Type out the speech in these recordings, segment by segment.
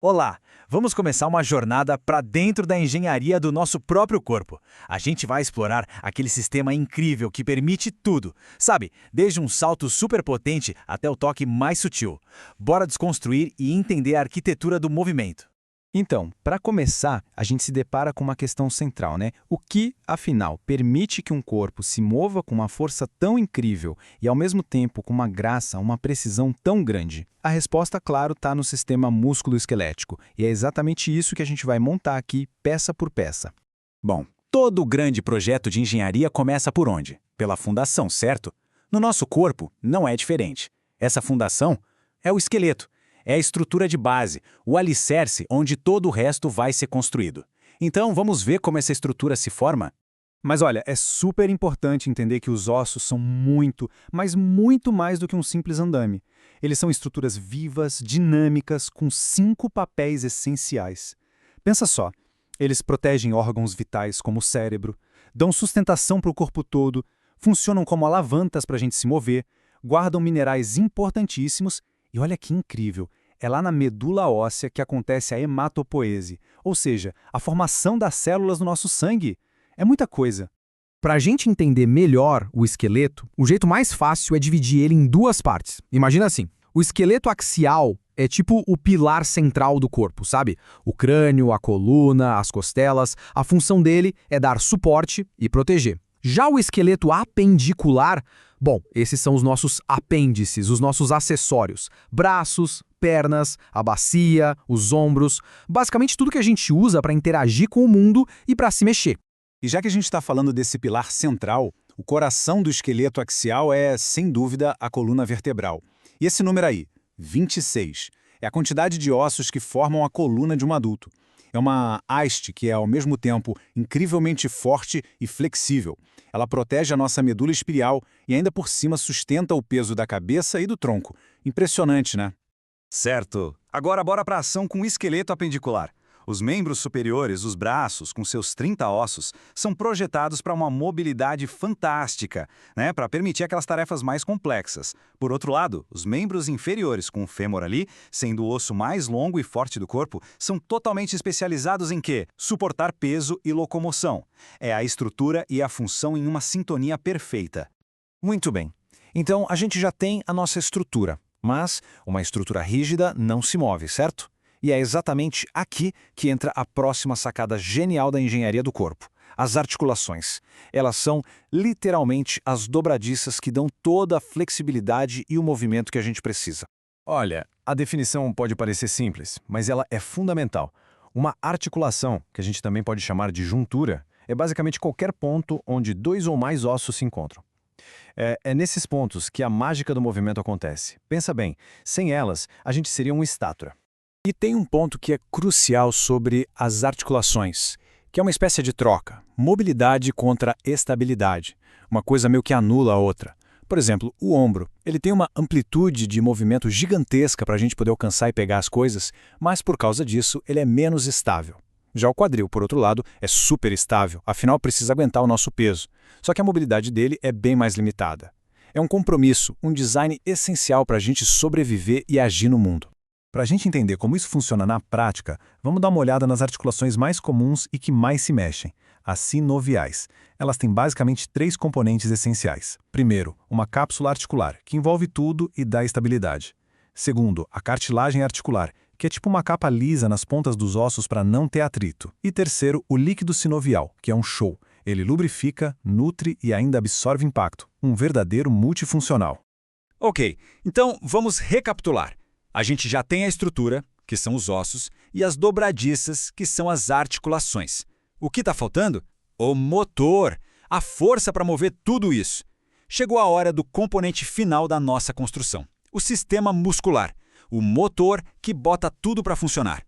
Olá! Vamos começar uma jornada para dentro da engenharia do nosso próprio corpo. A gente vai explorar aquele sistema incrível que permite tudo, sabe? Desde um salto super potente até o toque mais sutil. Bora desconstruir e entender a arquitetura do movimento. Então, para começar, a gente se depara com uma questão central, né? O que, afinal, permite que um corpo se mova com uma força tão incrível e, ao mesmo tempo, com uma graça, uma precisão tão grande? A resposta, claro, está no sistema músculo-esquelético, e é exatamente isso que a gente vai montar aqui, peça por peça. Bom, todo grande projeto de engenharia começa por onde? Pela fundação, certo? No nosso corpo, não é diferente. Essa fundação é o esqueleto. É a estrutura de base, o alicerce onde todo o resto vai ser construído. Então, vamos ver como essa estrutura se forma? Mas olha, é super importante entender que os ossos são muito, mas muito mais do que um simples andame. Eles são estruturas vivas, dinâmicas, com 5 papéis essenciais. Pensa só, eles protegem órgãos vitais como o cérebro, dão sustentação para o corpo todo, funcionam como alavantas para a gente se mover, guardam minerais importantíssimos e olha que incrível, é lá na medula óssea que acontece a hematopoese, ou seja, a formação das células no nosso sangue. É muita coisa. Para a gente entender melhor o esqueleto, o jeito mais fácil é dividir ele em duas partes. Imagina assim, o esqueleto axial é tipo o pilar central do corpo, sabe? O crânio, a coluna, as costelas, a função dele é dar suporte e proteger. Já o esqueleto apendicular, bom, esses são os nossos apêndices, os nossos acessórios. Braços, pernas, a bacia, os ombros, basicamente tudo que a gente usa para interagir com o mundo e para se mexer. E já que a gente está falando desse pilar central, o coração do esqueleto axial é, sem dúvida, a coluna vertebral. E esse número aí, 26, é a quantidade de ossos que formam a coluna de um adulto. É uma haste que é, ao mesmo tempo, incrivelmente forte e flexível. Ela protege a nossa medula espinhal e ainda por cima sustenta o peso da cabeça e do tronco. Impressionante, né? Certo. Agora bora para a ação com o esqueleto apendicular. Os membros superiores, os braços, com seus 30 ossos, são projetados para uma mobilidade fantástica, né, para permitir aquelas tarefas mais complexas. Por outro lado, os membros inferiores, com o fêmur ali, sendo o osso mais longo e forte do corpo, são totalmente especializados em quê? Suportar peso e locomoção. É a estrutura e a função em uma sintonia perfeita. Muito bem. Então, a gente já tem a nossa estrutura, mas uma estrutura rígida não se move, certo? E é exatamente aqui que entra a próxima sacada genial da engenharia do corpo, as articulações. Elas são literalmente as dobradiças que dão toda a flexibilidade e o movimento que a gente precisa. Olha, a definição pode parecer simples, mas ela é fundamental. Uma articulação, que a gente também pode chamar de juntura, é basicamente qualquer ponto onde dois ou mais ossos se encontram. É nesses pontos que a mágica do movimento acontece. Pensa bem, sem elas, a gente seria uma estátua. E tem um ponto que é crucial sobre as articulações, que é uma espécie de troca, mobilidade contra estabilidade. Uma coisa meio que anula a outra. Por exemplo, o ombro, ele tem uma amplitude de movimento gigantesca para a gente poder alcançar e pegar as coisas, mas por causa disso ele é menos estável. Já o quadril, por outro lado, é super estável, afinal precisa aguentar o nosso peso. Só que a mobilidade dele é bem mais limitada. É um compromisso, um design essencial para a gente sobreviver e agir no mundo. Para a gente entender como isso funciona na prática, vamos dar uma olhada nas articulações mais comuns e que mais se mexem, as sinoviais. Elas têm basicamente 3 componentes essenciais. Primeiro, uma cápsula articular, que envolve tudo e dá estabilidade. Segundo, a cartilagem articular, que é tipo uma capa lisa nas pontas dos ossos para não ter atrito. E terceiro, o líquido sinovial, que é um show. Ele lubrifica, nutre e ainda absorve impacto. Um verdadeiro multifuncional. Ok, então vamos recapitular. A gente já tem a estrutura, que são os ossos, e as dobradiças, que são as articulações. O que está faltando? O motor, a força para mover tudo isso. Chegou a hora do componente final da nossa construção, o sistema muscular, o motor que bota tudo para funcionar.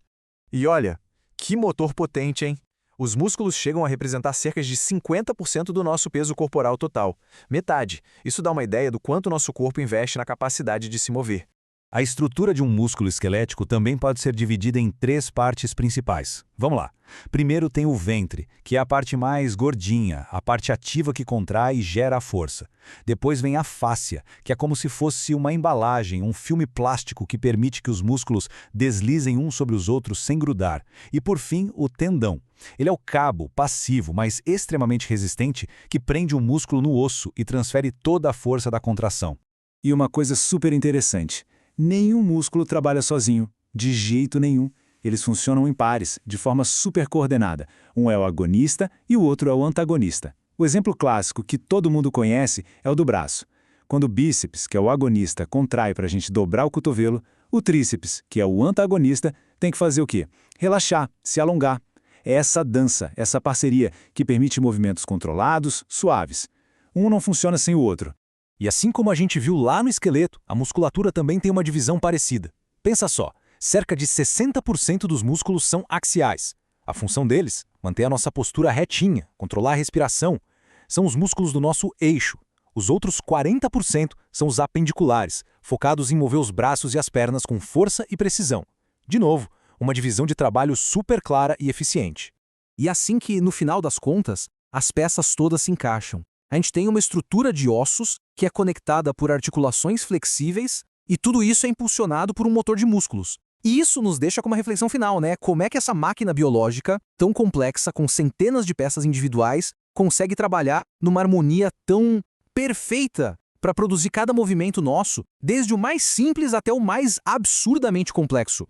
E olha, que motor potente, hein? Os músculos chegam a representar cerca de 50% do nosso peso corporal total. Metade. Isso dá uma ideia do quanto nosso corpo investe na capacidade de se mover. A estrutura de um músculo esquelético também pode ser dividida em 3 partes principais. Vamos lá. Primeiro tem o ventre, que é a parte mais gordinha, a parte ativa que contrai e gera a força. Depois vem a fáscia, que é como se fosse uma embalagem, um filme plástico que permite que os músculos deslizem uns sobre os outros sem grudar. E por fim, o tendão. Ele é o cabo passivo, mas extremamente resistente, que prende o músculo no osso e transfere toda a força da contração. E uma coisa super interessante. Nenhum músculo trabalha sozinho, de jeito nenhum. Eles funcionam em pares, de forma super coordenada. Um é o agonista e o outro é o antagonista. O exemplo clássico que todo mundo conhece é o do braço. Quando o bíceps, que é o agonista, contrai para a gente dobrar o cotovelo, o tríceps, que é o antagonista, tem que fazer o quê? Relaxar, se alongar. É essa dança, essa parceria, que permite movimentos controlados, suaves. Um não funciona sem o outro. E assim como a gente viu lá no esqueleto, a musculatura também tem uma divisão parecida. Pensa só, cerca de 60% dos músculos são axiais. A função deles, manter a nossa postura retinha, controlar a respiração, são os músculos do nosso eixo. Os outros 40% são os apendiculares, focados em mover os braços e as pernas com força e precisão. De novo, uma divisão de trabalho super clara e eficiente. E assim que, no final das contas, as peças todas se encaixam. A gente tem uma estrutura de ossos que é conectada por articulações flexíveis e tudo isso é impulsionado por um motor de músculos. E isso nos deixa com uma reflexão final, né? Como é que essa máquina biológica, tão complexa, com centenas de peças individuais, consegue trabalhar numa harmonia tão perfeita para produzir cada movimento nosso, desde o mais simples até o mais absurdamente complexo?